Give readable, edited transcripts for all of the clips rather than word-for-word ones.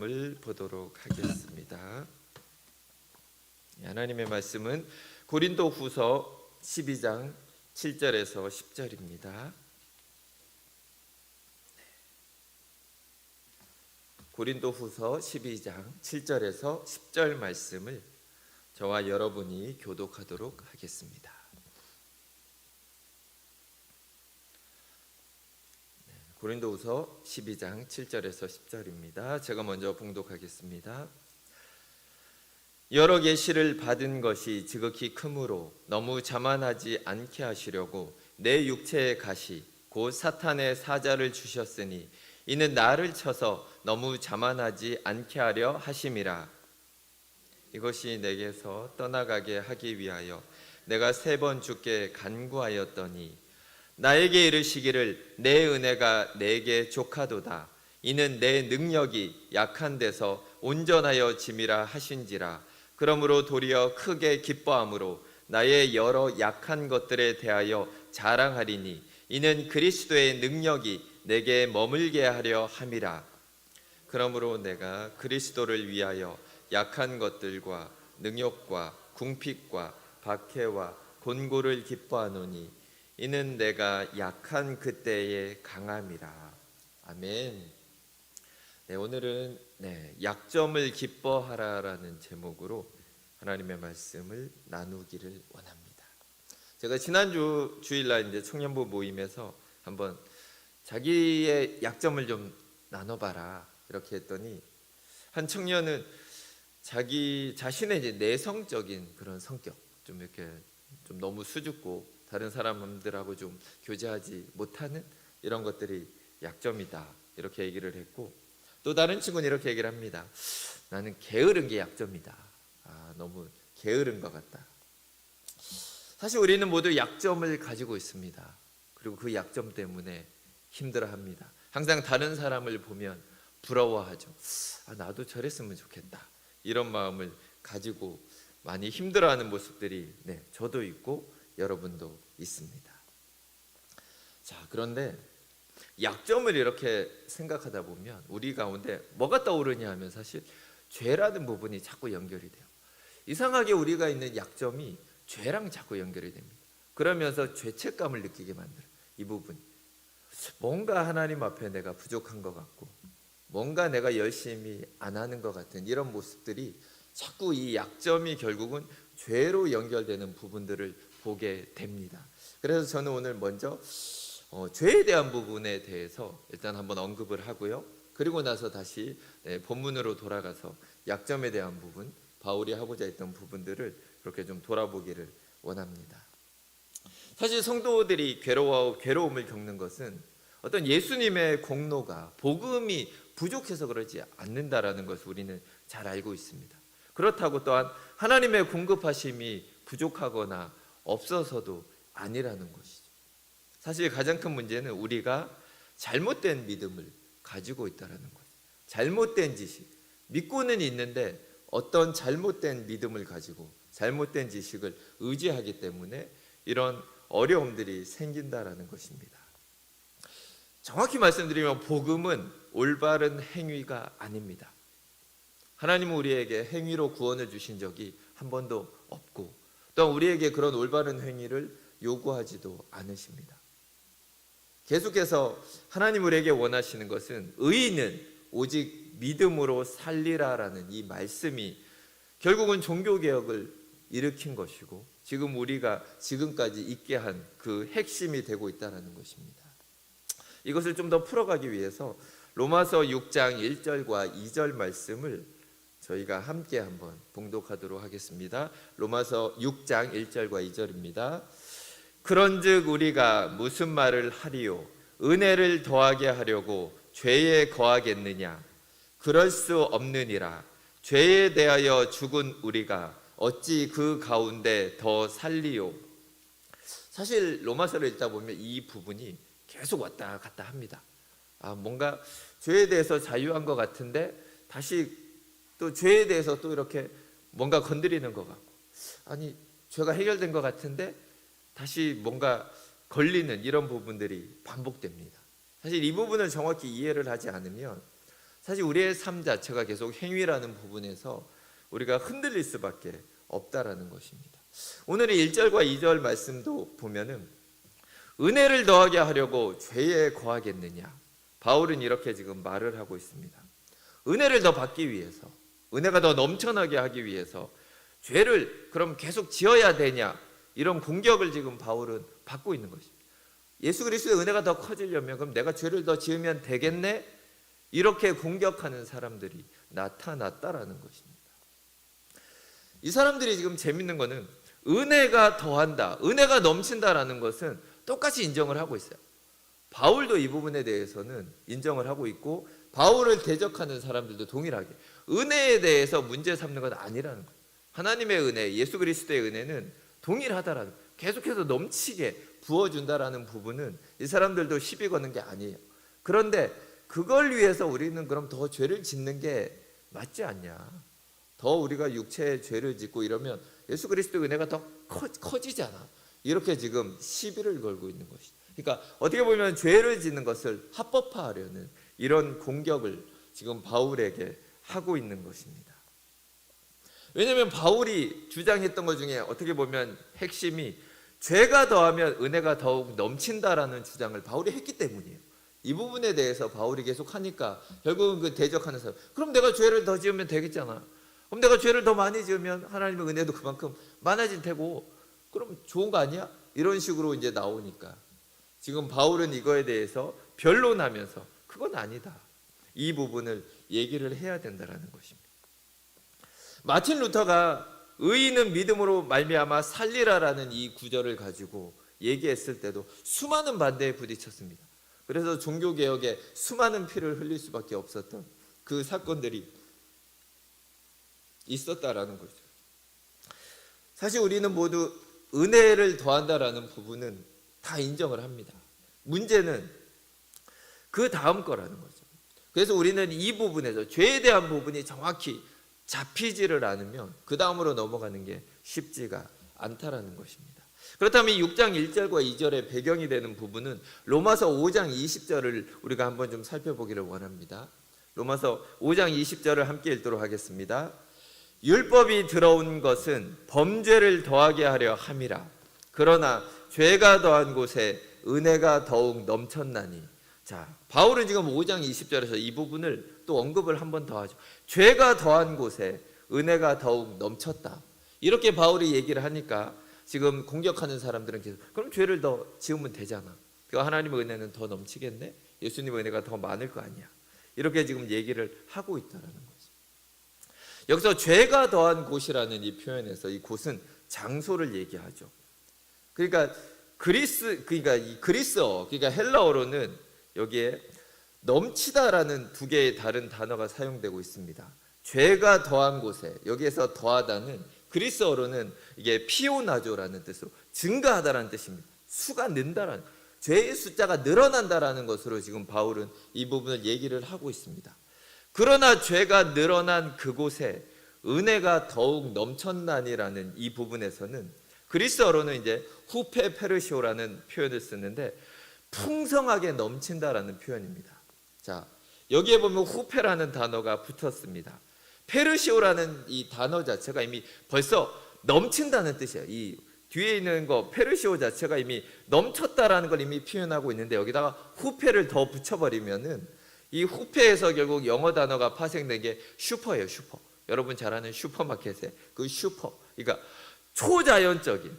말씀을 보도록 하겠습니다. 하나님의 말씀은 고린도후서 12장 7절에서 10절입니다. 고린도후서 12장 7절에서 10절 말씀을 저와 여러분이 교독하도록 하겠습니다. 고린도후서 12장 7절에서 10절입니다. 제가 먼저 봉독하겠습니다. 여러 계시를 받은 것이 지극히 크므로 너무 자만하지 않게 하시려고 내 육체의 가시 곧 사탄의 사자를 주셨으니 이는 나를 쳐서 너무 자만하지 않게 하려 하심이라. 이것이 내게서 떠나가게 하기 위하여 내가 3번 주께 간구하였더니 나에게 이르시기를 내 은혜가 내게 족하도다. 이는 내 능력이 약한 데서 온전하여 짐이라 하신지라. 그러므로 도리어 크게 기뻐함으로 나의 여러 약한 것들에 대하여 자랑하리니 이는 그리스도의 능력이 내게 머물게 하려 함이라. 그러므로 내가 그리스도를 위하여 약한 것들과 능욕과 궁핍과 박해와 곤고를 기뻐하노니 이는 내가 약한 그때의 강함이라. 아멘. 오늘은 약점을 기뻐하라라는 제목으로 하나님의 말씀을 나누기를 원합니다. 제가 지난주 주일날 이제 청년부 모임에서 한번 자기의 약점을 좀 나눠봐라 이렇게 했더니 한 청년은 자기 자신의 이제 내성적인 그런 성격, 좀 이렇게 좀 너무 수줍고 다른 사람들하고 좀 교제하지 못하는 이런 것들이 약점이다 이렇게 얘기를 했고, 또 다른 친구는 이렇게 얘기를 합니다. 나는 게으른 게 약점이다. 너무 게으른 것 같다. 사실 우리는 모두 약점을 가지고 있습니다. 그리고 그 약점 때문에 힘들어합니다. 항상 다른 사람을 보면 부러워하죠. 나도 저랬으면 좋겠다. 이런 마음을 가지고 많이 힘들어하는 모습들이 저도 있고 여러분도 있습니다. 자, 그런데 약점을 이렇게 생각하다 보면 우리 가운데 뭐가 떠오르냐 하면 사실 죄라는 부분이 자꾸 연결이 돼요. 이상하게 우리가 있는 약점이 죄랑 자꾸 연결이 됩니다. 그러면서 죄책감을 느끼게 만들어요. 이 부분, 뭔가 하나님 앞에 내가 부족한 것 같고 뭔가 내가 열심히 안 하는 것 같은 이런 모습들이 자꾸 이 약점이 결국은 죄로 연결되는 부분들을 보게 됩니다. 그래서 저는 오늘 먼저 죄에 대한 부분에 대해서 일단 한번 언급을 하고요. 그리고 나서 다시 본문으로 돌아가서 약점에 대한 부분, 바울이 하고자 했던 부분들을 이렇게 좀 돌아보기를 원합니다. 사실 성도들이 괴로워하고 괴로움을 겪는 것은 어떤 예수님의 공로가, 복음이 부족해서 그러지 않는다라는 것을 우리는 잘 알고 있습니다. 그렇다고 또한 하나님의 공급하심이 부족하거나 없어서도 아니라는 것이죠. 사실 가장 큰 문제는 우리가 잘못된 믿음을 가지고 있다는 거죠. 잘못된 지식, 믿고는 있는데 어떤 잘못된 믿음을 가지고 잘못된 지식을 의지하기 때문에 이런 어려움들이 생긴다라는 것입니다. 정확히 말씀드리면 복음은 올바른 행위가 아닙니다. 하나님은 우리에게 행위로 구원을 주신 적이 한 번도 없고 또 우리에게 그런 올바른 행위를 요구하지도 않으십니다. 계속해서 하나님 우리에게 원하시는 것은 의인은 오직 믿음으로 살리라라는 이 말씀이 결국은 종교개혁을 일으킨 것이고 지금 우리가 지금까지 있게 한 그 핵심이 되고 있다는 것입니다. 이것을 좀 더 풀어가기 위해서 로마서 6장 1절과 2절 말씀을 저희가 함께 한번 봉독하도록 하겠습니다. 로마서 6장 1절과 2절입니다. 그런즉 우리가 무슨 말을 하리요? 은혜를 더하게 하려고 죄에 거하겠느냐? 그럴 수 없느니라. 죄에 대하여 죽은 우리가 어찌 그 가운데 더 살리요? 사실 로마서를 읽다 보면 이 부분이 계속 왔다 갔다 합니다. 뭔가 죄에 대해서 자유한 것 같은데 다시 또 죄에 대해서 또 이렇게 뭔가 건드리는 것 같고, 아니 죄가 해결된 것 같은데 다시 뭔가 걸리는 이런 부분들이 반복됩니다. 사실 이 부분을 정확히 이해를 하지 않으면 사실 우리의 삶 자체가 계속 행위라는 부분에서 우리가 흔들릴 수밖에 없다라는 것입니다. 오늘의 1절과 2절 말씀도 보면은 은혜를 더하게 하려고 죄에 거하겠느냐, 바울은 이렇게 지금 말을 하고 있습니다. 은혜를 더 받기 위해서, 은혜가 더 넘쳐나게 하기 위해서 죄를 그럼 계속 지어야 되냐, 이런 공격을 지금 바울은 받고 있는 것입니다. 예수 그리스도의 은혜가 더 커지려면 그럼 내가 죄를 더 지으면 되겠네? 이렇게 공격하는 사람들이 나타났다라는 것입니다. 이 사람들이 지금 재밌는 거는 은혜가 더한다, 은혜가 넘친다라는 것은 똑같이 인정을 하고 있어요. 바울도 이 부분에 대해서는 인정을 하고 있고, 바울을 대적하는 사람들도 동일하게 은혜에 대해서 문제 삼는 건 아니라는 거예요. 하나님의 은혜, 예수 그리스도의 은혜는 동일하다라는 거예요. 계속해서 넘치게 부어준다라는 부분은 이 사람들도 시비 거는 게 아니에요. 그런데 그걸 위해서 우리는 그럼 더 죄를 짓는 게 맞지 않냐, 더 우리가 육체의 죄를 짓고 이러면 예수 그리스도의 은혜가 더 커지잖아, 이렇게 지금 시비를 걸고 있는 것이죠. 그러니까 어떻게 보면 죄를 짓는 것을 합법화하려는 이런 공격을 지금 바울에게 하고 있는 것입니다. 왜냐하면 바울이 주장했던 것 중에 어떻게 보면 핵심이 죄가 더하면 은혜가 더욱 넘친다라는 주장을 바울이 했기 때문이에요. 이 부분에 대해서 바울이 계속 하니까 결국은 그 대적하는 사람, 그럼 내가 죄를 더 지으면 되겠잖아, 그럼 내가 죄를 더 많이 지으면 하나님의 은혜도 그만큼 많아질 테고 그럼 좋은 거 아니야? 이런 식으로 이제 나오니까 지금 바울은 이거에 대해서 변론하면서 그건 아니다, 이 부분을 얘기를 해야 된다는 것입니다. 마틴 루터가 의인은 믿음으로 말미암아 살리라라는 이 구절을 가지고 얘기했을 때도 수많은 반대에 부딪혔습니다. 그래서 종교개혁에 수많은 피를 흘릴 수밖에 없었던 그 사건들이 있었다라는 거죠. 사실 우리는 모두 은혜를 더한다라는 부분은 다 인정을 합니다. 문제는 그 다음 거라는 거죠. 그래서 우리는 이 부분에서 죄에 대한 부분이 정확히 잡히지를 않으면 그 다음으로 넘어가는 게 쉽지가 않다라는 것입니다. 그렇다면 6장 1절과 2절의 배경이 되는 부분은 로마서 5장 20절을 우리가 한번 좀 살펴보기를 원합니다. 로마서 5장 20절을 함께 읽도록 하겠습니다. 율법이 들어온 것은 범죄를 더하게 하려 함이라. 그러나 죄가 더한 곳에 은혜가 더욱 넘쳤나니. 자, 바울은 지금 5장 20절에서 이 부분을 또 언급을 한 번 더 하죠. 죄가 더한 곳에 은혜가 더욱 넘쳤다, 이렇게 바울이 얘기를 하니까 지금 공격하는 사람들은 계속 그럼 죄를 더 지으면 되잖아, 그 하나님의 은혜는 더 넘치겠네, 예수님의 은혜가 더 많을 거 아니야, 이렇게 지금 얘기를 하고 있다는 거죠. 여기서 죄가 더한 곳이라는 이 표현에서 이 곳은 장소를 얘기하죠. 그러니까 이 그리스어, 그러니까 헬라어로는 여기에 넘치다라는 두 개의 다른 단어가 사용되고 있습니다. 죄가 더한 곳에, 여기에서 더하다는 그리스어로는 이게 피오나조라는 뜻으로 증가하다라는 뜻입니다. 수가 는다라는, 죄의 숫자가 늘어난다라는 것으로 지금 바울은 이 부분을 얘기를 하고 있습니다. 그러나 죄가 늘어난 그곳에 은혜가 더욱 넘쳤나니라는 이 부분에서는 그리스어로는 이제 후페 페르시오라는 표현을 쓰는데 풍성하게 넘친다라는 표현입니다. 자, 여기에 보면 후페라는 단어가 붙었습니다. 페르시오라는 이 단어 자체가 이미 벌써 넘친다는 뜻이에요. 이 뒤에 있는 거 페르시오 자체가 이미 넘쳤다라는 걸 이미 표현하고 있는데 여기다가 후페를 더 붙여버리면은 이 후페에서 결국 영어 단어가 파생된 게 슈퍼예요. 슈퍼. 여러분 잘 아는 슈퍼마켓의 그 슈퍼. 그러니까 초자연적인,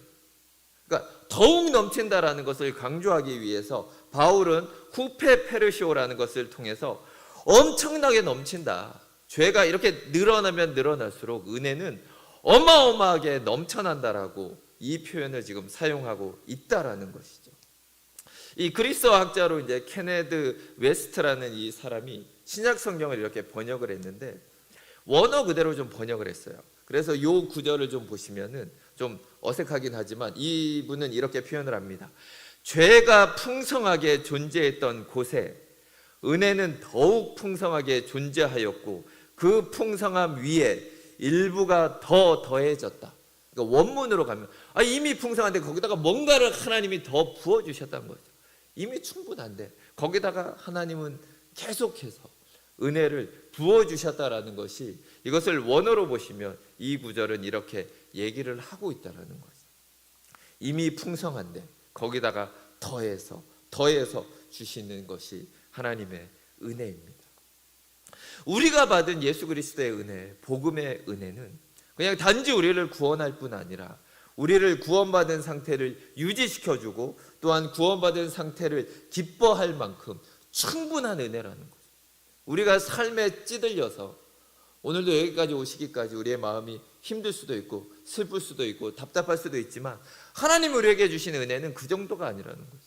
그러니까 더욱 넘친다라는 것을 강조하기 위해서 바울은 후페 페르시오라는 것을 통해서 엄청나게 넘친다, 죄가 이렇게 늘어나면 늘어날수록 은혜는 어마어마하게 넘쳐난다라고 이 표현을 지금 사용하고 있다라는 것이죠. 이 그리스어 학자로 이제 케네드 웨스트라는 이 사람이 신약 성경을 이렇게 번역을 했는데 원어 그대로 좀 번역을 했어요. 그래서 이 구절을 좀 보시면은 좀 어색하긴 하지만 이분은 이렇게 표현을 합니다. 죄가 풍성하게 존재했던 곳에 은혜는 더욱 풍성하게 존재하였고 그 풍성함 위에 일부가 더 더해졌다. 그러니까 원문으로 가면 이미 풍성한데 거기다가 뭔가를 하나님이 더 부어주셨다는 거죠. 이미 충분한데 거기다가 하나님은 계속해서 은혜를 부어주셨다라는 것이, 이것을 원어로 보시면 이 구절은 이렇게 얘기를 하고 있다라는 거죠. 이미 풍성한데 거기다가 더해서 주시는 것이 하나님의 은혜입니다. 우리가 받은 예수 그리스도의 은혜, 복음의 은혜는 그냥 단지 우리를 구원할 뿐 아니라 우리를 구원받은 상태를 유지시켜주고 또한 구원받은 상태를 기뻐할 만큼 충분한 은혜라는 거죠. 우리가 삶에 찌들려서 오늘도 여기까지 오시기까지 우리의 마음이 힘들 수도 있고 슬플 수도 있고 답답할 수도 있지만, 하나님 우리에게 주신 은혜는 그 정도가 아니라는 거죠.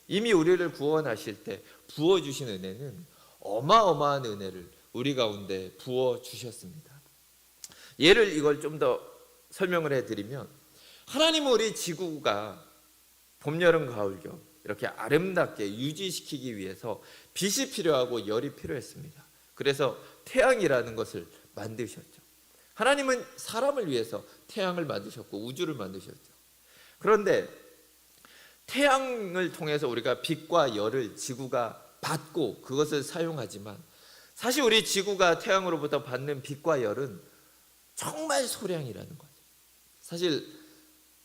이미 우리를 구원하실 때 부어주신 은혜는 어마어마한 은혜를 우리 가운데 부어주셨습니다. 예를 이걸 좀 더 설명을 해드리면, 하나님은 우리 지구가 봄, 여름, 가을, 겨울 이렇게 아름답게 유지시키기 위해서 빛이 필요하고 열이 필요했습니다. 그래서 태양이라는 것을 만드셨죠. 하나님은 사람을 위해서 태양을 만드셨고 우주를 만드셨죠. 그런데 태양을 통해서 우리가 빛과 열을 지구가 받고 그것을 사용하지만, 사실 우리 지구가 태양으로부터 받는 빛과 열은 정말 소량이라는 거죠. 사실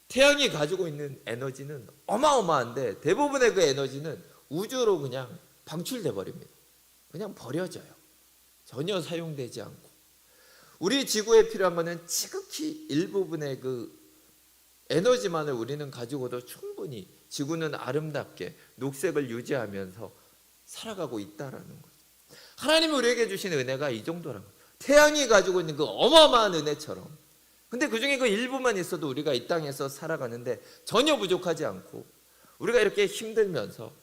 태양이 가지고 있는 에너지는 어마어마한데 대부분의 그 에너지는 우주로 그냥 방출돼 버립니다. 그냥 버려져요. 전혀 사용되지 않고. 우리 지구에 필요한 것은 지극히 일부분의 그 에너지만을 우리는 가지고도 충분히 지구는 아름답게 녹색을 유지하면서 살아가고 있다라는 거죠. 하나님이 우리에게 주신 은혜가 이 정도라는 거예요. 태양이 가지고 있는 그 어마어마한 은혜처럼. 근데 그 중에 그 일부만 있어도 우리가 이 땅에서 살아가는데 전혀 부족하지 않고, 우리가 이렇게 힘들면서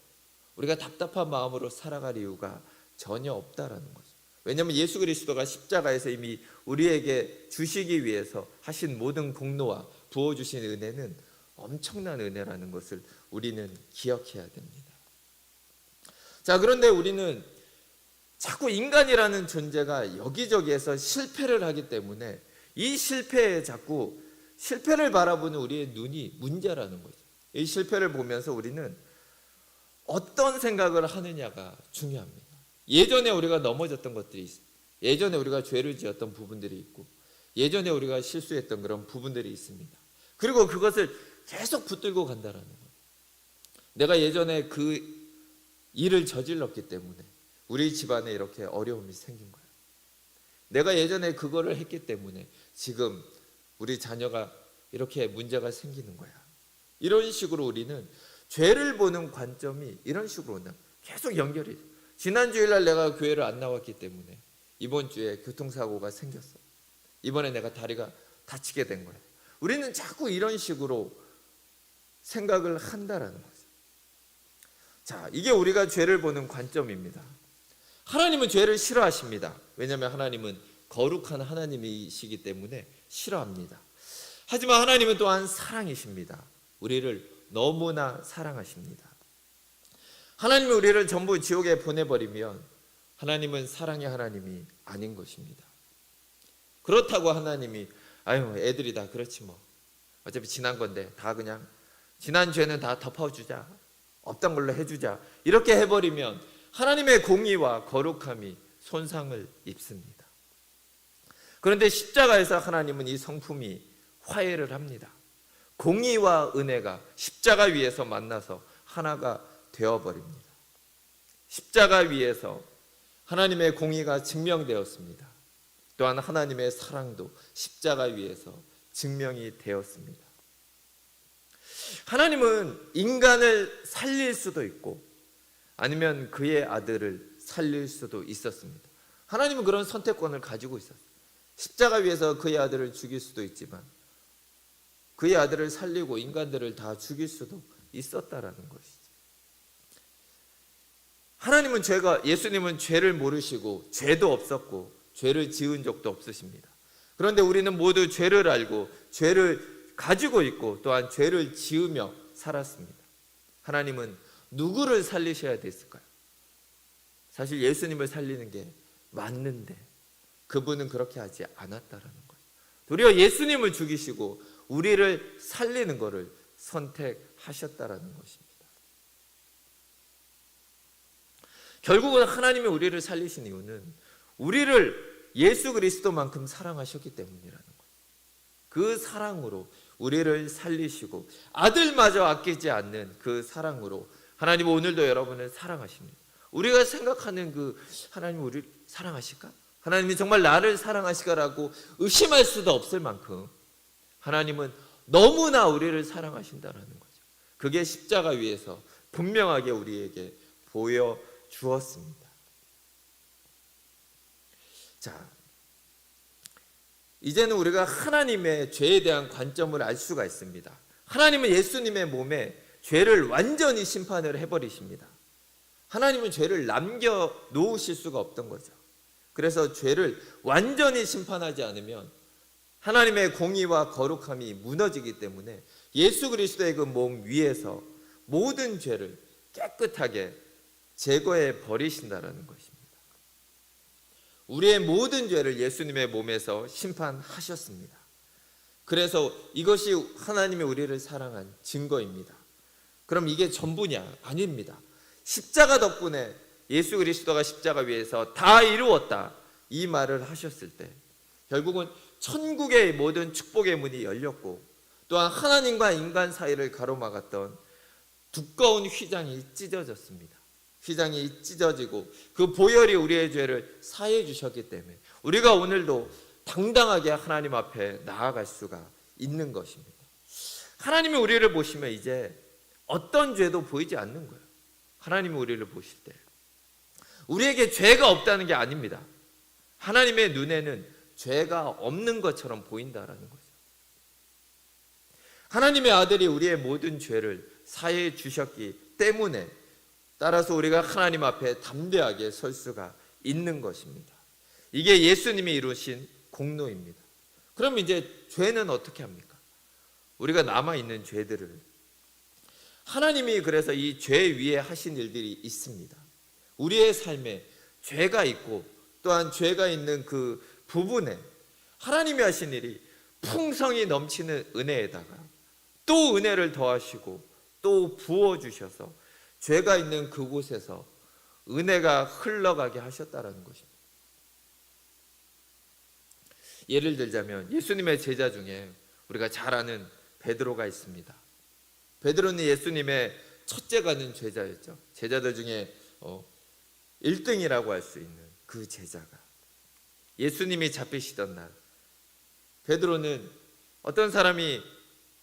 우리가 답답한 마음으로 살아갈 이유가 전혀 없다라는 거죠. 왜냐하면 예수 그리스도가 십자가에서 이미 우리에게 주시기 위해서 하신 모든 공로와 부어주신 은혜는 엄청난 은혜라는 것을 우리는 기억해야 됩니다. 자, 그런데 우리는 자꾸 인간이라는 존재가 여기저기에서 실패를 하기 때문에 이 실패에 자꾸 실패를 바라보는 우리의 눈이 문제라는 거죠. 이 실패를 보면서 우리는 어떤 생각을 하느냐가 중요합니다. 예전에 우리가 넘어졌던 것들이 있어요. 예전에 우리가 죄를 지었던 부분들이 있고 예전에 우리가 실수했던 그런 부분들이 있습니다. 그리고 그것을 계속 붙들고 간다는 거예요. 내가 예전에 그 일을 저질렀기 때문에 우리 집안에 이렇게 어려움이 생긴 거예요. 내가 예전에 그거를 했기 때문에 지금 우리 자녀가 이렇게 문제가 생기는 거야. 이런 식으로 우리는 죄를 보는 관점이 이런 식으로 온다. 계속 연결이 돼. 지난 주일날 내가 교회를 안 나왔기 때문에 이번 주에 교통사고가 생겼어. 이번에 내가 다리가 다치게 된 거야. 우리는 자꾸 이런 식으로 생각을 한다라는 거죠. 자, 이게 우리가 죄를 보는 관점입니다. 하나님은 죄를 싫어하십니다. 왜냐하면 하나님은 거룩한 하나님이시기 때문에 싫어합니다. 하지만 하나님은 또한 사랑이십니다. 우리를 너무나 사랑하십니다. 하나님이 우리를 전부 지옥에 보내버리면 하나님은 사랑의 하나님이 아닌 것입니다. 그렇다고 하나님이 아유 애들이 다 그렇지 뭐 어차피 지난 건데 다 그냥 지난 죄는 다 덮어주자, 없던 걸로 해주자, 이렇게 해버리면 하나님의 공의와 거룩함이 손상을 입습니다. 그런데 십자가에서 하나님은 이 성품이 화해를 합니다. 공의와 은혜가 십자가 위에서 만나서 하나가 되어버립니다. 십자가 위에서 하나님의 공의가 증명되었습니다. 또한 하나님의 사랑도 십자가 위에서 증명이 되었습니다. 하나님은 인간을 살릴 수도 있고 아니면 그의 아들을 살릴 수도 있었습니다. 하나님은 그런 선택권을 가지고 있었어요. 십자가 위에서 그의 아들을 죽일 수도 있지만 그의 아들을 살리고 인간들을 다 죽일 수도 있었다라는 것이죠. 하나님은 예수님은 죄를 모르시고 죄도 없었고 죄를 지은 적도 없으십니다. 그런데 우리는 모두 죄를 알고 죄를 가지고 있고 또한 죄를 지으며 살았습니다. 하나님은 누구를 살리셔야 됐을까요? 사실 예수님을 살리는 게 맞는데 그분은 그렇게 하지 않았다라는 거예요. 도리어 예수님을 죽이시고 우리를 살리는 것을 선택하셨다라는 것입니다. 결국은 하나님이 우리를 살리신 이유는 우리를 예수 그리스도만큼 사랑하셨기 때문이라는 거예요. 그 사랑으로 우리를 살리시고 아들마저 아끼지 않는 그 사랑으로 하나님은 오늘도 여러분을 사랑하십니다. 우리가 생각하는 그 하나님이 우리를 사랑하실까? 하나님이 정말 나를 사랑하실까라고 의심할 수도 없을 만큼 하나님은 너무나 우리를 사랑하신다는 거죠. 그게 십자가 위에서 분명하게 우리에게 보여주었습니다. 자, 이제는 우리가 하나님의 죄에 대한 관점을 알 수가 있습니다. 하나님은 예수님의 몸에 죄를 완전히 심판을 해버리십니다. 하나님은 죄를 남겨놓으실 수가 없던 거죠. 그래서 죄를 완전히 심판하지 않으면 하나님의 공의와 거룩함이 무너지기 때문에 예수 그리스도의 그 몸 위에서 모든 죄를 깨끗하게 제거해 버리신다는 것입니다. 우리의 모든 죄를 예수님의 몸에서 심판하셨습니다. 그래서 이것이 하나님이 우리를 사랑한 증거입니다. 그럼 이게 전부냐? 아닙니다. 십자가 덕분에 예수 그리스도가 십자가 위에서 다 이루었다 이 말을 하셨을 때 결국은 천국의 모든 축복의 문이 열렸고 또한 하나님과 인간 사이를 가로막았던 두꺼운 휘장이 찢어졌습니다. 휘장이 찢어지고 그 보혈이 우리의 죄를 사해 주셨기 때문에 우리가 오늘도 당당하게 하나님 앞에 나아갈 수가 있는 것입니다. 하나님이 우리를 보시면 이제 어떤 죄도 보이지 않는 거예요. 하나님이 우리를 보실 때 우리에게 죄가 없다는 게 아닙니다. 하나님의 눈에는 죄가 없는 것처럼 보인다라는 거죠. 하나님의 아들이 우리의 모든 죄를 사해 주셨기 때문에 따라서 우리가 하나님 앞에 담대하게 설 수가 있는 것입니다. 이게 예수님이 이루신 공로입니다. 그럼 이제 죄는 어떻게 합니까? 우리가 남아있는 죄들을 하나님이 그래서 이 죄 위에 하신 일들이 있습니다. 우리의 삶에 죄가 있고 또한 죄가 있는 그 부분에 하나님이 하신 일이 풍성이 넘치는 은혜에다가 또 은혜를 더하시고 또 부어주셔서 죄가 있는 그곳에서 은혜가 흘러가게 하셨다는 것입니다. 예를 들자면 예수님의 제자 중에 우리가 잘 아는 베드로가 있습니다. 베드로는 예수님의 첫째가는 제자였죠. 제자들 중에 1등이라고 할 수 있는 그 제자가 예수님이 잡히시던 날 베드로는 어떤 사람이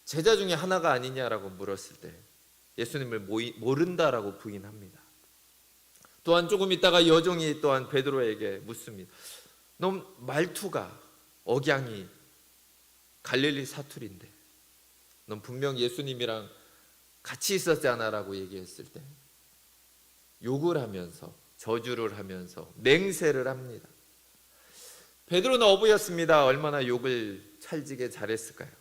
제자 중에 하나가 아니냐라고 물었을 때 예수님을 모른다라고 부인합니다. 또한 조금 있다가 여종이 또한 베드로에게 묻습니다. 너 말투가 억양이 갈릴리 사투리인데 넌 분명 예수님이랑 같이 있었잖아라고 얘기했을 때 욕을 하면서 저주를 하면서 맹세를 합니다. 베드로는 어부였습니다. 얼마나 욕을 찰지게 잘했을까요?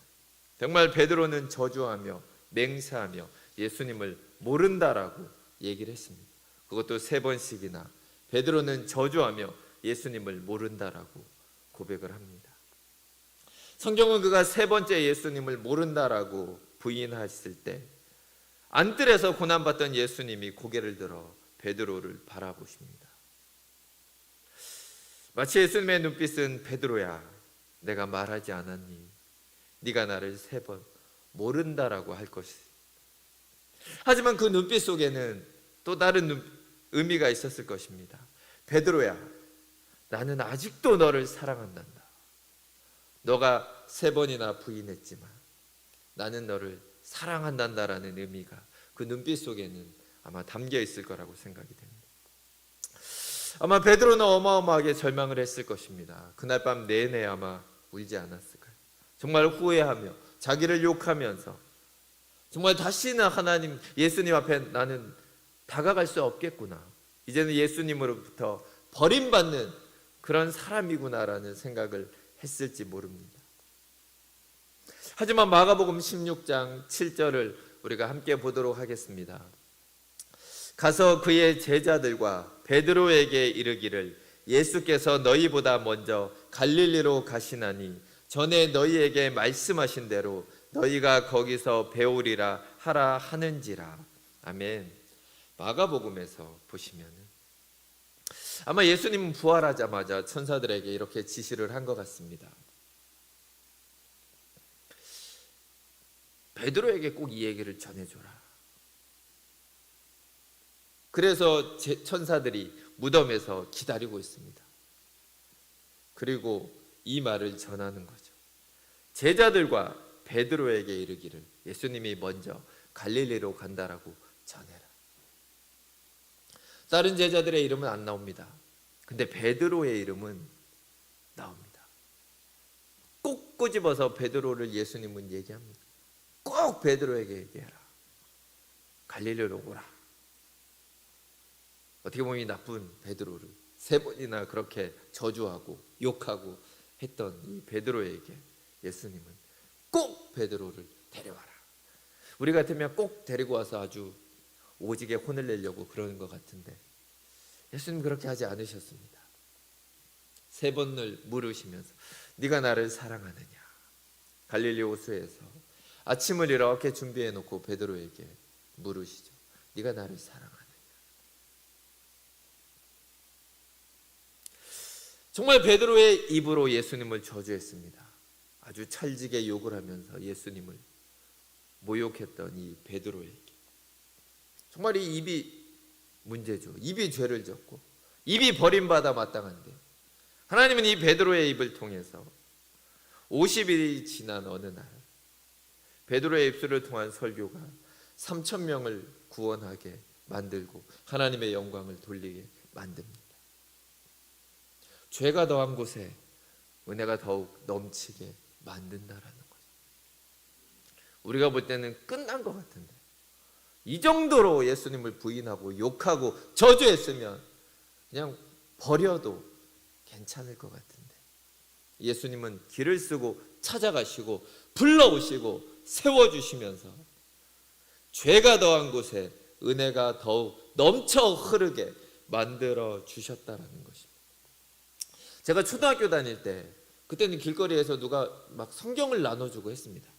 정말 베드로는 저주하며 맹세하며 예수님을 모른다라고 얘기를 했습니다. 그것도 3번씩이나 베드로는 저주하며 예수님을 모른다라고 고백을 합니다. 성경은 그가 3번째 예수님을 모른다라고 부인했을 때 안뜰에서 고난받던 예수님이 고개를 들어 베드로를 바라보십니다. 마치 예수님의 눈빛은 베드로야 내가 말하지 않았니? 네가 나를 3번 모른다라고 할 것이. 하지만 그 눈빛 속에는 또 다른 의미가 있었을 것입니다. 베드로야 나는 아직도 너를 사랑한단다. 너가 3번이나 부인했지만 나는 너를 사랑한단다라는 의미가 그 눈빛 속에는 아마 담겨 있을 거라고 생각이 됩니다. 아마 베드로는 어마어마하게 절망을 했을 것입니다. 그날 밤 내내 아마 울지 않았을까요? 정말 후회하며 자기를 욕하면서 정말 다시는 하나님 예수님 앞에 나는 다가갈 수 없겠구나. 이제는 예수님으로부터 버림받는 그런 사람이구나라는 생각을 했을지 모릅니다. 하지만 마가복음 16장 7절을 우리가 함께 보도록 하겠습니다. 가서 그의 제자들과 베드로에게 이르기를 예수께서 너희보다 먼저 갈릴리로 가시나니 전에 너희에게 말씀하신 대로 너희가 거기서 배우리라 하라 하는지라. 아멘. 마가복음에서 보시면은 아마 예수님은 부활하자마자 천사들에게 이렇게 지시를 한 것 같습니다. 베드로에게 꼭 이 얘기를 전해줘라. 그래서 천사들이 무덤에서 기다리고 있습니다. 그리고 이 말을 전하는 거죠. 제자들과 베드로에게 이르기를 예수님이 먼저 갈릴리로 간다라고 전해라. 다른 제자들의 이름은 안 나옵니다. 근데 베드로의 이름은 나옵니다. 꼭 꼬집어서 베드로를 예수님은 얘기합니다. 꼭 베드로에게 얘기해라. 갈릴리로 오라. 어떻게 보면 이 나쁜 베드로를 3번이나 그렇게 저주하고 욕하고 했던 이 베드로에게 예수님은 꼭 베드로를 데려와라. 우리 같으면 꼭 데리고 와서 아주 오지게 혼을 내려고 그러는 것 같은데 예수님 그렇게 하지 않으셨습니다. 3번을 물으시면서 네가 나를 사랑하느냐. 갈릴리 호수에서 아침을 이렇게 준비해 놓고 베드로에게 물으시죠. 네가 나를 사랑하느냐. 정말 베드로의 입으로 예수님을 저주했습니다. 아주 찰지게 욕을 하면서 예수님을 모욕했던 이 베드로에게 정말 이 입이 문제죠. 입이 죄를 졌고 입이 버림받아 마땅한데 하나님은 이 베드로의 입을 통해서 50일이 지난 어느 날 베드로의 입술을 통한 설교가 3,000명을 구원하게 만들고 하나님의 영광을 돌리게 만듭니다. 죄가 더한 곳에 은혜가 더욱 넘치게 만든다라는 거죠. 우리가 볼 때는 끝난 것 같은데 이 정도로 예수님을 부인하고 욕하고 저주했으면 그냥 버려도 괜찮을 것 같은데 예수님은 길을 쓰고 찾아가시고 불러오시고 세워주시면서 죄가 더한 곳에 은혜가 더욱 넘쳐 흐르게 만들어 주셨다라는 것입니다. 제가 초등학교 다닐 때 그때는 길거리에서 누가 막 성경을 나눠주고 했습니다.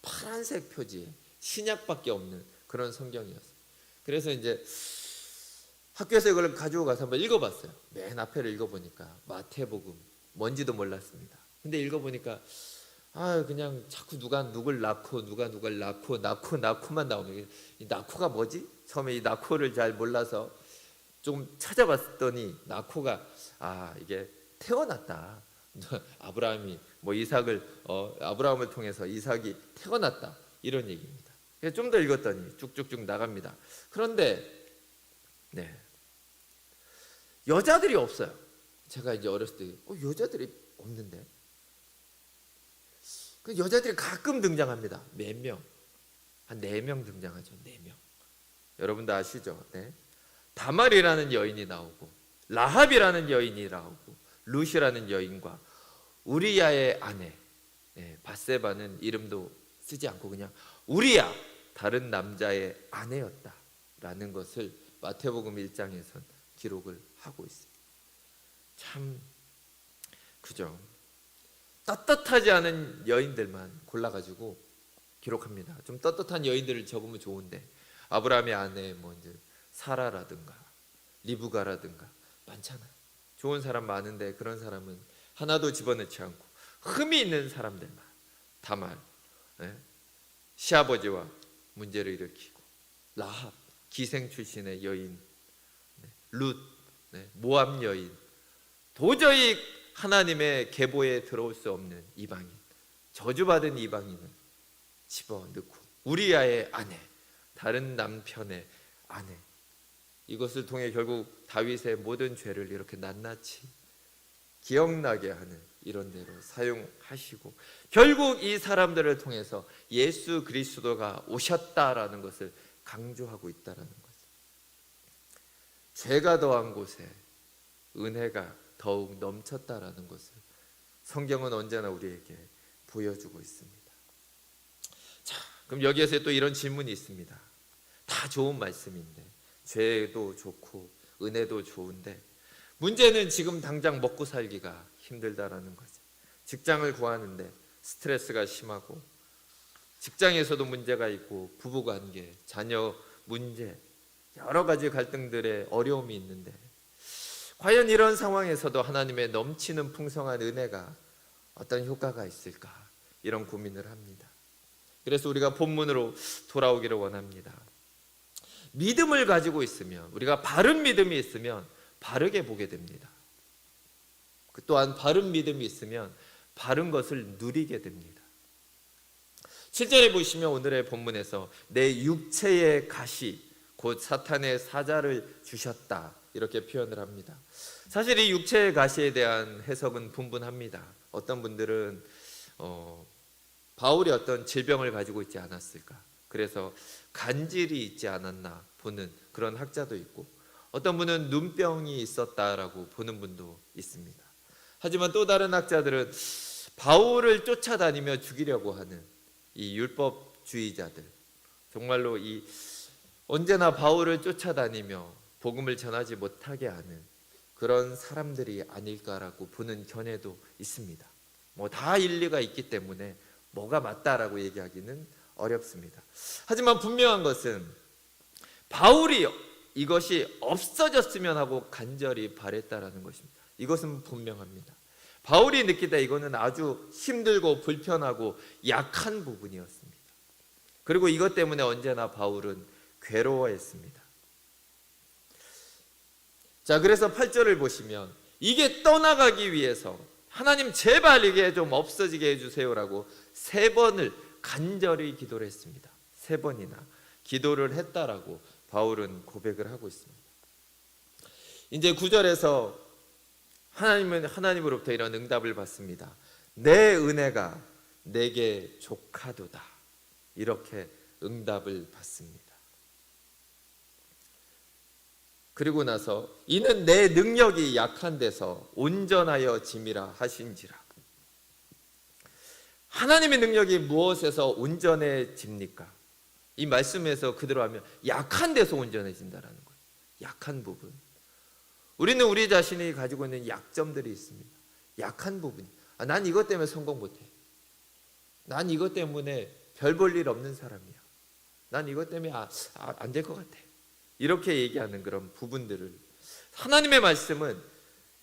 파란색 표지에 신약밖에 없는 그런 성경이었어요. 그래서 이제 학교에서 이걸 가지고 가서 한번 읽어봤어요. 맨 앞에를 읽어보니까 마태복음, 뭔지도 몰랐습니다. 근데 읽어보니까 그냥 자꾸 누가 누굴 낳고 누가 누굴 낳고만 나오면 이 낳고가 뭐지? 처음에 이 낳고를 잘 몰라서 좀 찾아봤더니 낳고가 이게 태어났다. 아브라함이 아브라함을 통해서 이삭이 태어났다 이런 얘기입니다. 좀 더 읽었더니 쭉쭉쭉 나갑니다. 그런데 여자들이 없어요. 제가 이제 어렸을 때 여자들이 없는데 그 여자들이 가끔 등장합니다. 몇 명? 한 4명 등장하죠. 4명. 여러분도 아시죠? 다말이라는 여인이 나오고 라합이라는 여인이 나오고 룻이라는 여인과 우리야의 아내 밧세바는 이름도 쓰지 않고 그냥 우리야 다른 남자의 아내였다라는 것을 마태복음 1장에선 기록을 하고 있습니다. 참 그죠? 떳떳하지 않은 여인들만 골라가지고 기록합니다. 좀 떳떳한 여인들을 적으면 좋은데 아브라함의 아내 이제 사라라든가 리브가라든가 많잖아요. 좋은 사람 많은데 그런 사람은 하나도 집어넣지 않고 흠이 있는 사람들만 다말 시아버지와 문제를 일으키고 라합 기생 출신의 여인 룻 모압 여인 도저히 하나님의 계보에 들어올 수 없는 이방인 저주받은 이방인을 집어넣고 우리야의 아내 다른 남편의 아내 이것을 통해 결국 다윗의 모든 죄를 이렇게 낱낱이 기억나게 하는 이런 대로 사용하시고 결국 이 사람들을 통해서 예수 그리스도가 오셨다라는 것을 강조하고 있다라는 거죠. 죄가 더한 곳에 은혜가 더욱 넘쳤다라는 것을 성경은 언제나 우리에게 보여주고 있습니다. 자, 그럼 여기에서 또 이런 질문이 있습니다. 다 좋은 말씀인데 죄도 좋고 은혜도 좋은데 문제는 지금 당장 먹고 살기가 힘들다라는 거죠. 직장을 구하는데 스트레스가 심하고 직장에서도 문제가 있고 부부관계, 자녀 문제 여러 가지 갈등들의 어려움이 있는데 과연 이런 상황에서도 하나님의 넘치는 풍성한 은혜가 어떤 효과가 있을까? 이런 고민을 합니다. 그래서 우리가 본문으로 돌아오기를 원합니다. 믿음을 가지고 있으면, 우리가 바른 믿음이 있으면 바르게 보게 됩니다. 또한 바른 믿음이 있으면 바른 것을 누리게 됩니다. 7절에 보시면 오늘의 본문에서 내 육체의 가시 곧 사탄의 사자를 주셨다, 이렇게 표현을 합니다. 사실 이 육체의 가시에 대한 해석은 분분합니다. 어떤 분들은 바울이 어떤 질병을 가지고 있지 않았을까, 그래서 간질이 있지 않았나 보는 그런 학자도 있고, 어떤 분은 눈병이 있었다라고 보는 분도 있습니다. 하지만 또 다른 학자들은 바울을 쫓아다니며 죽이려고 하는 이 율법주의자들, 정말로 이 언제나 바울을 쫓아다니며 복음을 전하지 못하게 하는 그런 사람들이 아닐까라고 보는 견해도 있습니다. 다 일리가 있기 때문에 뭐가 맞다라고 얘기하기는 어렵습니다. 하지만 분명한 것은 바울이 이것이 없어졌으면 하고 간절히 바랬다라는 것입니다. 이것은 분명합니다. 바울이 느끼다 이거는 아주 힘들고 불편하고 약한 부분이었습니다. 그리고 이것 때문에 언제나 바울은 괴로워했습니다. 자, 그래서 8절을 보시면 이게 떠나가기 위해서 하나님 제발 이게 좀 없어지게 해주세요라고 3번을 간절히 기도를 했습니다. 3번이나 기도를 했다라고 바울은 고백을 하고 있습니다. 이제 9절에서 하나님으로부터 이런 응답을 받습니다. 내 은혜가 내게 족하도다, 이렇게 응답을 받습니다. 그리고 나서 이는 내 능력이 약한 데서 온전하여 짐이라 하신지라. 하나님의 능력이 무엇에서 온전해집니까? 이 말씀에서 그대로 하면 약한 데서 온전해진다라는 거예요. 약한 부분. 우리는 우리 자신이 가지고 있는 약점들이 있습니다. 약한 부분. 난 이것 때문에 성공 못해. 난 이것 때문에 별 볼 일 없는 사람이야. 난 이것 때문에 안 될 것 같아. 이렇게 얘기하는 그런 부분들을, 하나님의 말씀은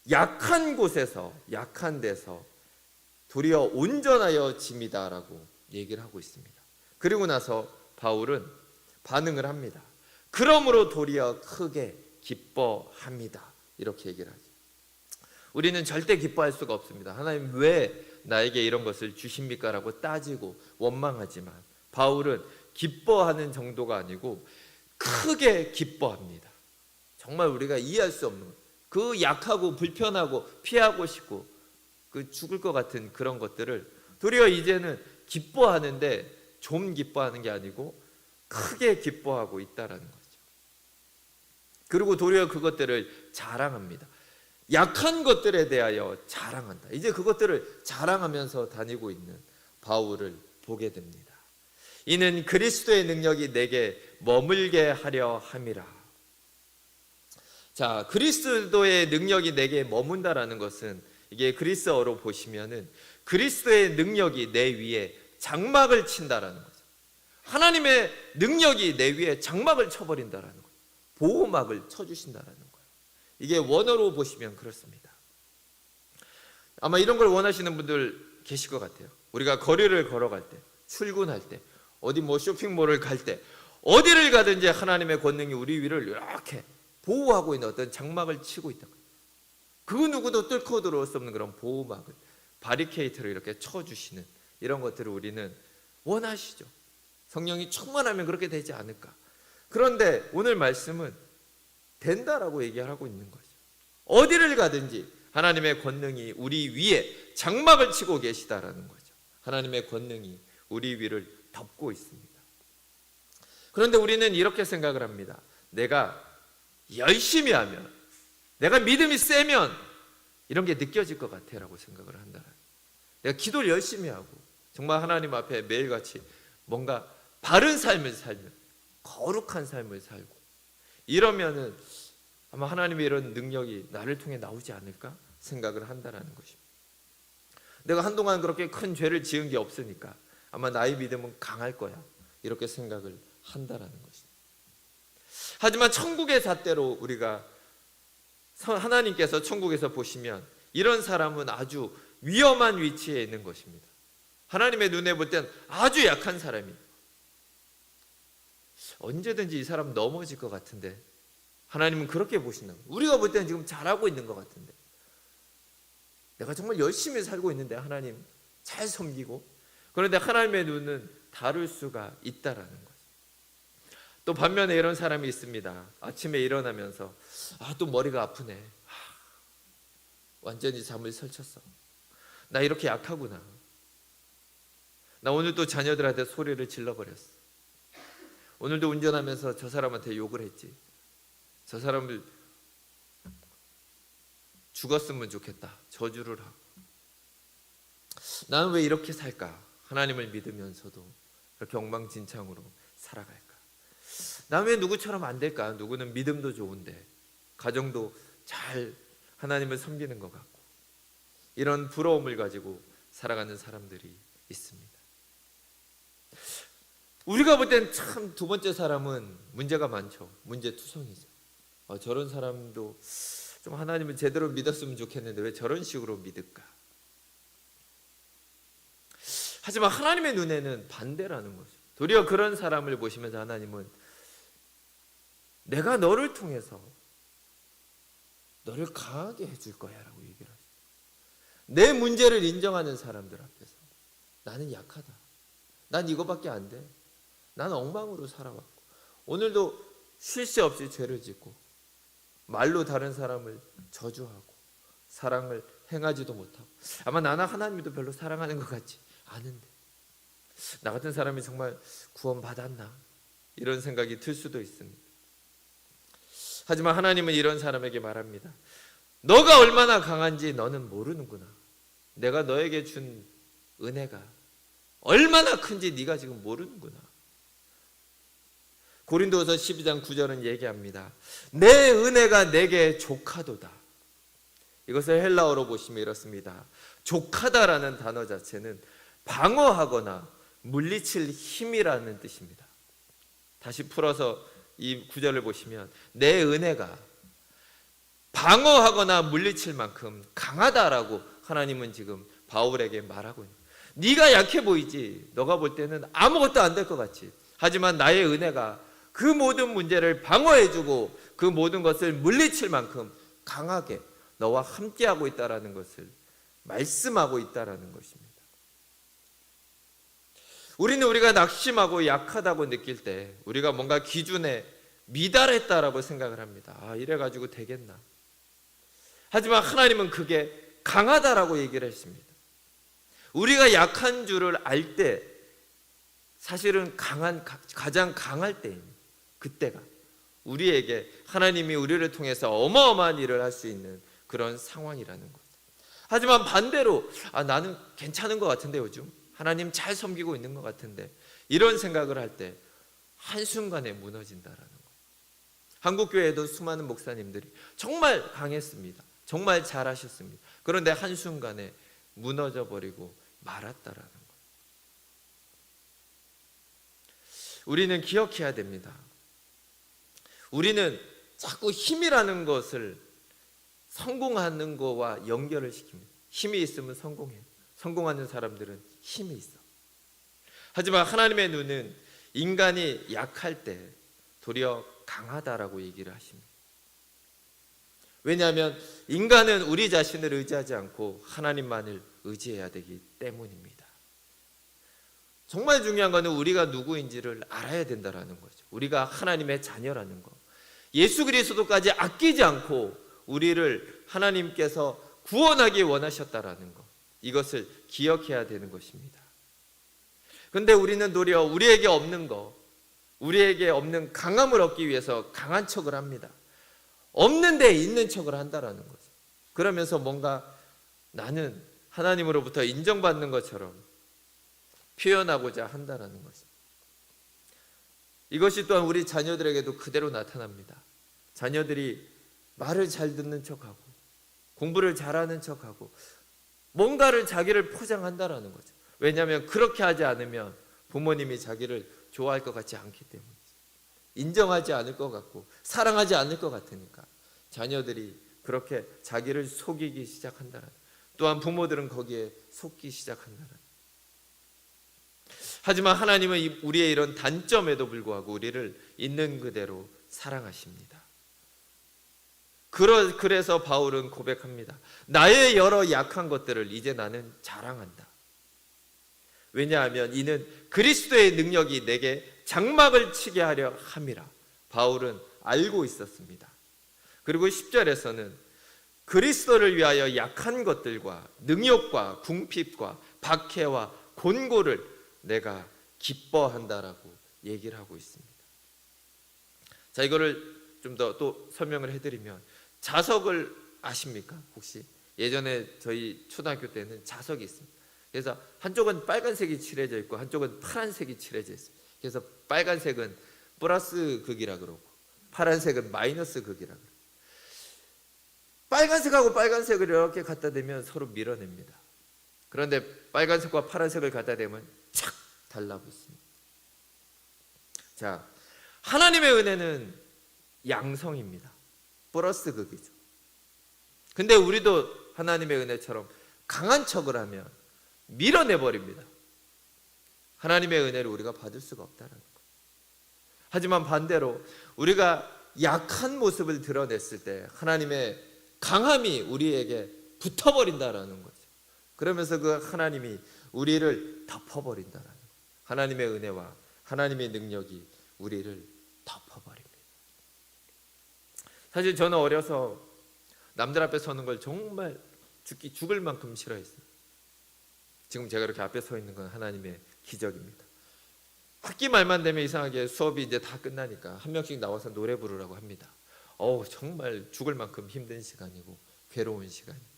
약한 곳에서, 약한 데서 도리어 온전하여 짐이다라고 얘기를 하고 있습니다. 그리고 나서 바울은 반응을 합니다. 그러므로 도리어 크게 기뻐합니다, 이렇게 얘기를 하죠. 우리는 절대 기뻐할 수가 없습니다. 하나님 왜 나에게 이런 것을 주십니까? 라고 따지고 원망하지만 바울은 기뻐하는 정도가 아니고 크게 기뻐합니다. 정말 우리가 이해할 수 없는 그 약하고 불편하고 피하고 싶고 그 죽을 것 같은 그런 것들을 도리어 이제는 기뻐하는데 좀 기뻐하는 게 아니고 크게 기뻐하고 있다라는 거죠. 그리고 도리어 그것들을 자랑합니다. 약한 것들에 대하여 자랑한다. 이제 그것들을 자랑하면서 다니고 있는 바울을 보게 됩니다. 이는 그리스도의 능력이 내게 머물게 하려 함이라. 자, 그리스도의 능력이 내게 머문다라는 것은, 이게 그리스어로 보시면은 그리스도의 능력이 내 위에 장막을 친다라는 거죠. 하나님의 능력이 내 위에 장막을 쳐버린다라는 거예요. 보호막을 쳐주신다라는 거예요. 이게 원어로 보시면 그렇습니다. 아마 이런 걸 원하시는 분들 계실 것 같아요. 우리가 거리를 걸어갈 때, 출근할 때, 어디 쇼핑몰을 갈 때, 어디를 가든지 하나님의 권능이 우리 위를 이렇게 보호하고 있는 어떤 장막을 치고 있다. 그 누구도 뚫고 들어올 수 없는 그런 보호막을, 바리케이트를 이렇게 쳐주시는 이런 것들을 우리는 원하시죠. 성령이 충만하면 그렇게 되지 않을까. 그런데 오늘 말씀은 된다라고 얘기하고 있는 거죠. 어디를 가든지 하나님의 권능이 우리 위에 장막을 치고 계시다라는 거죠. 하나님의 권능이 우리 위를 덮고 있습니다. 그런데 우리는 이렇게 생각을 합니다. 내가 열심히 하면, 내가 믿음이 세면 이런 게 느껴질 것 같아라고 생각을 한다. 내가 기도를 열심히 하고 정말 하나님 앞에 매일같이 뭔가 바른 삶을 살면, 거룩한 삶을 살고 이러면은 아마 하나님의 이런 능력이 나를 통해 나오지 않을까 생각을 한다라는 것입니다. 내가 한동안 그렇게 큰 죄를 지은 게 없으니까 아마 나의 믿음은 강할 거야, 이렇게 생각을 한다라는 것입니다. 하지만 천국의 잣대로 우리가 하나님께서 천국에서 보시면 이런 사람은 아주 위험한 위치에 있는 것입니다. 하나님의 눈에 볼 땐 아주 약한 사람이에요. 언제든지 이 사람 넘어질 것 같은데 하나님은 그렇게 보신다. 우리가 볼 때는 지금 잘하고 있는 것 같은데, 내가 정말 열심히 살고 있는데 하나님 잘 섬기고, 그런데 하나님의 눈은 다를 수가 있다라는 거죠. 또 반면에 이런 사람이 있습니다. 아침에 일어나면서 또 머리가 아프네. 완전히 잠을 설쳤어. 나 이렇게 약하구나. 나 오늘 또 자녀들한테 소리를 질러버렸어. 오늘도 운전하면서 저 사람한테 욕을 했지. 저 사람을 죽었으면 좋겠다. 저주를 하고. 나는 왜 이렇게 살까? 하나님을 믿으면서도 이렇게 엉망진창으로 살아갈까? 난 왜 누구처럼 안 될까? 누구는 믿음도 좋은데 가정도 잘 하나님을 섬기는 것 같고, 이런 부러움을 가지고 살아가는 사람들이 있습니다. 우리가 볼 땐 참 두 번째 사람은 문제가 많죠. 문제투성이죠. 저런 사람도 좀 하나님을 제대로 믿었으면 좋겠는데 왜 저런 식으로 믿을까? 하지만 하나님의 눈에는 반대라는 거죠. 도리어 그런 사람을 보시면서 하나님은 내가 너를 통해서 너를 강하게 해줄 거야 라고 얘기를 하죠. 내 문제를 인정하는 사람들 앞에서 나는 약하다. 난 이거밖에 안 돼. 난 엉망으로 살아왔고, 오늘도 쉴 새 없이 죄를 짓고 말로 다른 사람을 저주하고 사랑을 행하지도 못하고, 아마 나나 하나님도 별로 사랑하는 것 같지 않은데 나 같은 사람이 정말 구원받았나? 이런 생각이 들 수도 있습니다. 하지만 하나님은 이런 사람에게 말합니다. 너가 얼마나 강한지 너는 모르는구나. 내가 너에게 준 은혜가 얼마나 큰지 네가 지금 모르는구나. 고린도서 12장 9절은 얘기합니다. 내 은혜가 내게 족하도다. 이것을 헬라어로 보시면 이렇습니다. 족하다라는 단어 자체는 방어하거나 물리칠 힘이라는 뜻입니다. 다시 풀어서 이 구절을 보시면 내 은혜가 방어하거나 물리칠 만큼 강하다라고 하나님은 지금 바울에게 말하고 있는, 네가 약해 보이지. 너가 볼 때는 아무것도 안 될 것 같지. 하지만 나의 은혜가 그 모든 문제를 방어해주고 그 모든 것을 물리칠 만큼 강하게 너와 함께하고 있다라는 것을 말씀하고 있다라는 것입니다. 우리가 낙심하고 약하다고 느낄 때 우리가 뭔가 기준에 미달했다라고 생각을 합니다. 이래가지고 되겠나? 하지만 하나님은 그게 강하다라고 얘기를 했습니다. 우리가 약한 줄을 알 때 사실은 가장 강할 때입니다. 그때가 우리에게 하나님이 우리를 통해서 어마어마한 일을 할 수 있는 그런 상황이라는 것. 하지만 반대로 나는 괜찮은 것 같은데, 요즘 하나님 잘 섬기고 있는 것 같은데, 이런 생각을 할 때 한순간에 무너진다라는 것. 한국교회에도 수많은 목사님들이 정말 강했습니다. 정말 잘하셨습니다. 그런데 한순간에 무너져 버리고 말았다라는 것. 우리는 기억해야 됩니다. 우리는 자꾸 힘이라는 것을 성공하는 거와 연결을 시킵니다. 힘이 있으면 성공해. 성공하는 사람들은 힘이 있어. 하지만 하나님의 눈은 인간이 약할 때 도리어 강하다라고 얘기를 하십니다. 왜냐하면 인간은 우리 자신을 의지하지 않고 하나님만을 의지해야 되기 때문입니다. 정말 중요한 것은 우리가 누구인지를 알아야 된다는 거죠. 우리가 하나님의 자녀라는 거. 예수 그리스도까지 아끼지 않고 우리를 하나님께서 구원하기 원하셨다라는 것. 이것을 기억해야 되는 것입니다. 그런데 우리는 도리어 우리에게 없는 거, 우리에게 없는 강함을 얻기 위해서 강한 척을 합니다. 없는데 있는 척을 한다라는 거죠. 그러면서 뭔가 나는 하나님으로부터 인정받는 것처럼 표현하고자 한다라는 거죠. 이것이 또한 우리 자녀들에게도 그대로 나타납니다. 자녀들이 말을 잘 듣는 척하고 공부를 잘하는 척하고 뭔가를 자기를 포장한다라는 거죠. 왜냐하면 그렇게 하지 않으면 부모님이 자기를 좋아할 것 같지 않기 때문이죠. 인정하지 않을 것 같고 사랑하지 않을 것 같으니까 자녀들이 그렇게 자기를 속이기 시작한다는, 또한 부모들은 거기에 속기 시작한다는. 하지만 하나님은 우리의 이런 단점에도 불구하고 우리를 있는 그대로 사랑하십니다. 그래서 바울은 고백합니다. 나의 여러 약한 것들을 이제 나는 자랑한다. 왜냐하면 이는 그리스도의 능력이 내게 장막을 치게 하려 함이라. 바울은 알고 있었습니다. 그리고 10절에서는 그리스도를 위하여 약한 것들과 능욕과 궁핍과 박해와 곤고를 내가 기뻐한다라고 얘기를 하고 있습니다. 자, 이거를 좀 더 또 설명을 해드리면, 자석을 아십니까? 혹시 예전에 저희 초등학교 때는 자석이 있습니다. 그래서 한쪽은 빨간색이 칠해져 있고 한쪽은 파란색이 칠해져 있습니다. 그래서 빨간색은 플러스 극이라 그러고 파란색은 마이너스 극이라 그러고, 빨간색하고 빨간색을 이렇게 갖다 대면 서로 밀어냅니다. 그런데 빨간색과 파란색을 갖다 대면 착 달라붙습니다. 자, 하나님의 은혜는 양성입니다. 플러스 극이죠. 근데 우리도 하나님의 은혜처럼 강한 척을 하면 밀어내버립니다. 하나님의 은혜를 우리가 받을 수가 없다는 것. 하지만 반대로 우리가 약한 모습을 드러냈을 때 하나님의 강함이 우리에게 붙어버린다라는 거죠. 그러면서 그 하나님이 우리를 덮어버린다라는 거예요. 하나님의 은혜와 하나님의 능력이 우리를 덮어버립니다. 사실 저는 어려서 남들 앞에 서는 걸 정말 죽을 만큼 싫어했어요. 지금 제가 이렇게 앞에 서 있는 건 하나님의 기적입니다. 학기 말만 되면 이상하게 수업이 이제 다 끝나니까 한 명씩 나와서 노래 부르라고 합니다. 정말 죽을 만큼 힘든 시간이고 괴로운 시간입니다.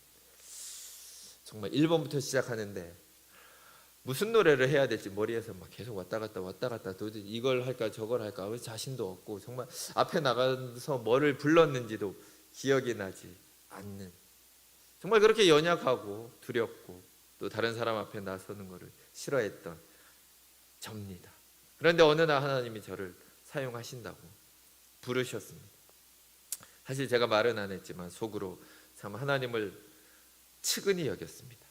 정말 1번부터 시작하는데 무슨 노래를 해야 될지 머리에서 막 계속 왔다 갔다 도대체 이걸 할까 저걸 할까 자신도 없고, 정말 앞에 나가서 뭐를 불렀는지도 기억이 나지 않는, 정말 그렇게 연약하고 두렵고 또 다른 사람 앞에 나서는 것을 싫어했던 접니다. 그런데 어느 날 하나님이 저를 사용하신다고 부르셨습니다. 사실 제가 말은 안 했지만 속으로 참 하나님을 측은히 여겼습니다.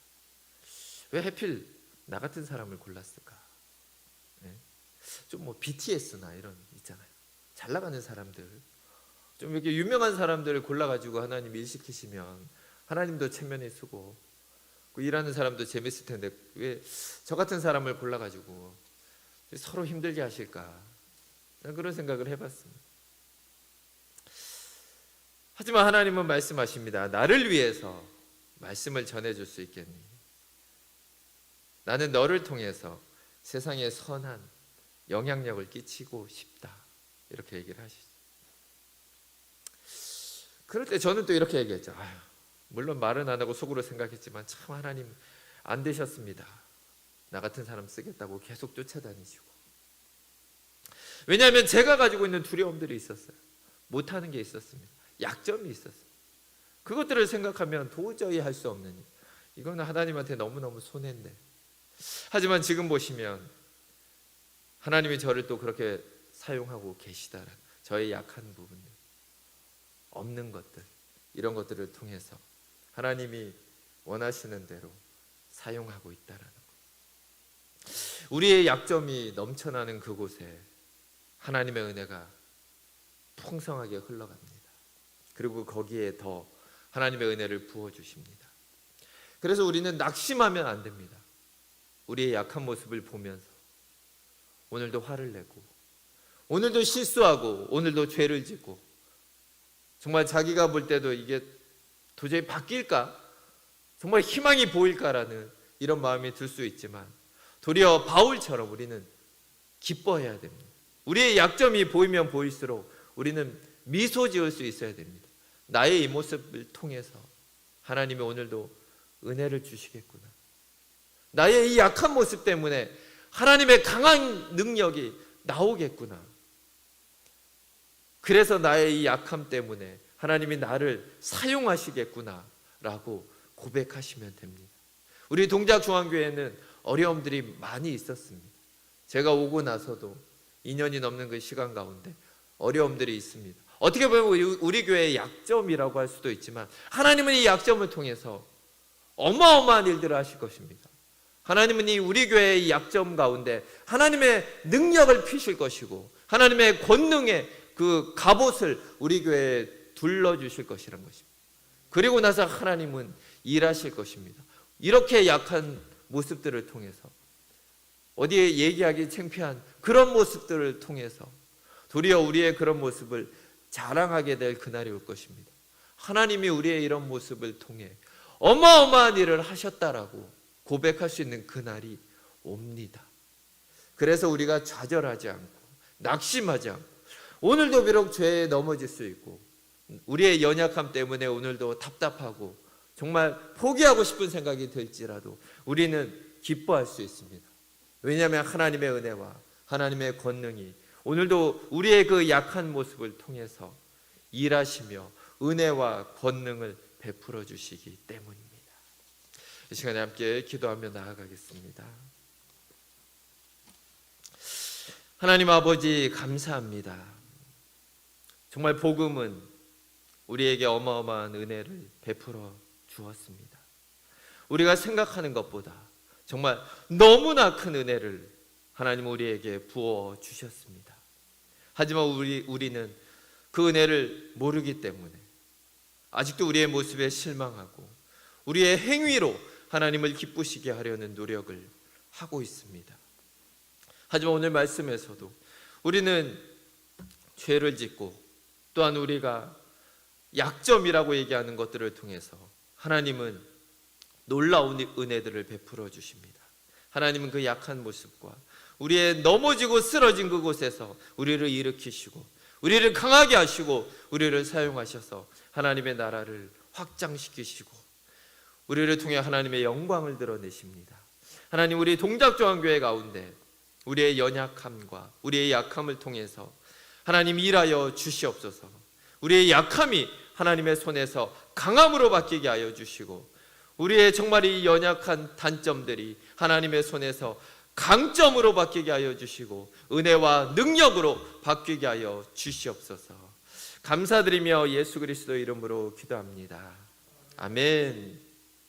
왜 하필 나 같은 사람을 골랐을까? 네? 좀 BTS나 이런 있잖아요. 잘 나가는 사람들, 좀 이렇게 유명한 사람들을 골라가지고 하나님 일 시키시면 하나님도 체면이 쓰고 일하는 사람도 재밌을 텐데 왜 저 같은 사람을 골라가지고 서로 힘들게 하실까? 그런 생각을 해봤습니다. 하지만 하나님은 말씀하십니다. 나를 위해서 말씀을 전해줄 수 있겠니? 나는 너를 통해서 세상에 선한 영향력을 끼치고 싶다. 이렇게 얘기를 하시죠. 그럴 때 저는 또 이렇게 얘기했죠. 물론 말은 안 하고 속으로 생각했지만 참 하나님 안 되셨습니다. 나 같은 사람 쓰겠다고 계속 쫓아다니시고. 왜냐하면 제가 가지고 있는 두려움들이 있었어요. 못하는 게 있었습니다. 약점이 있었어요. 그것들을 생각하면 도저히 할 수 없는 일. 이거는 하나님한테 너무너무 손해인데. 하지만 지금 보시면 하나님이 저를 또 그렇게 사용하고 계시다는, 저의 약한 부분들, 없는 것들, 이런 것들을 통해서 하나님이 원하시는 대로 사용하고 있다는 것. 우리의 약점이 넘쳐나는 그곳에 하나님의 은혜가 풍성하게 흘러갑니다. 그리고 거기에 더 하나님의 은혜를 부어주십니다. 그래서 우리는 낙심하면 안 됩니다. 우리의 약한 모습을 보면서 오늘도 화를 내고 오늘도 실수하고 오늘도 죄를 짓고 정말 자기가 볼 때도 이게 도저히 바뀔까? 정말 희망이 보일까라는 이런 마음이 들 수 있지만 도리어 바울처럼 우리는 기뻐해야 됩니다. 우리의 약점이 보이면 보일수록 우리는 미소 지을 수 있어야 됩니다. 나의 이 모습을 통해서 하나님이 오늘도 은혜를 주시겠구나. 나의 이 약한 모습 때문에 하나님의 강한 능력이 나오겠구나. 그래서 나의 이 약함 때문에 하나님이 나를 사용하시겠구나 라고 고백하시면 됩니다. 우리 동작중앙교회는 어려움들이 많이 있었습니다. 제가 오고 나서도 2년이 넘는 그 시간 가운데 어려움들이 있습니다. 어떻게 보면 우리 교회의 약점이라고 할 수도 있지만 하나님은 이 약점을 통해서 어마어마한 일들을 하실 것입니다. 하나님은 이 우리 교회의 약점 가운데 하나님의 능력을 피실 것이고 하나님의 권능의 그 갑옷을 우리 교회에 둘러주실 것이란 것입니다. 그리고 나서 하나님은 일하실 것입니다. 이렇게 약한 모습들을 통해서, 어디에 얘기하기 창피한 그런 모습들을 통해서 도리어 우리의 그런 모습을 자랑하게 될 그날이 올 것입니다. 하나님이 우리의 이런 모습을 통해 어마어마한 일을 하셨다라고 고백할 수 있는 그날이 옵니다. 그래서 우리가 좌절하지 않고 낙심하지 않고, 오늘도 비록 죄에 넘어질 수 있고 우리의 연약함 때문에 오늘도 답답하고 정말 포기하고 싶은 생각이 들지라도 우리는 기뻐할 수 있습니다. 왜냐하면 하나님의 은혜와 하나님의 권능이 오늘도 우리의 그 약한 모습을 통해서 일하시며 은혜와 권능을 베풀어 주시기 때문입니다. 이 시간에 함께 기도하며 나아가겠습니다. 하나님 아버지, 감사합니다. 정말 복음은 우리에게 어마어마한 은혜를 베풀어 주었습니다. 우리가 생각하는 것보다 정말 너무나 큰 은혜를 하나님 우리에게 부어 주셨습니다. 하지만 우리는 그 은혜를 모르기 때문에 아직도 우리의 모습에 실망하고 우리의 행위로 하나님을 기쁘시게 하려는 노력을 하고 있습니다. 하지만 오늘 말씀에서도 우리는 죄를 짓고 또한 우리가 약점이라고 얘기하는 것들을 통해서 하나님은 놀라운 은혜들을 베풀어 주십니다. 하나님은 그 약한 모습과 우리의 넘어지고 쓰러진 그곳에서 우리를 일으키시고 우리를 강하게 하시고 우리를 사용하셔서 하나님의 나라를 확장시키시고 우리를 통해 하나님의 영광을 드러내십니다. 하나님, 우리 동작조항교회 가운데 우리의 연약함과 우리의 약함을 통해서 하나님 일하여 주시옵소서. 우리의 약함이 하나님의 손에서 강함으로 바뀌게 하여 주시고 우리의 정말 이 연약한 단점들이 하나님의 손에서 강점으로 바뀌게 하여 주시고 은혜와 능력으로 바뀌게 하여 주시옵소서. 감사드리며 예수 그리스도 이름으로 기도합니다. 아멘.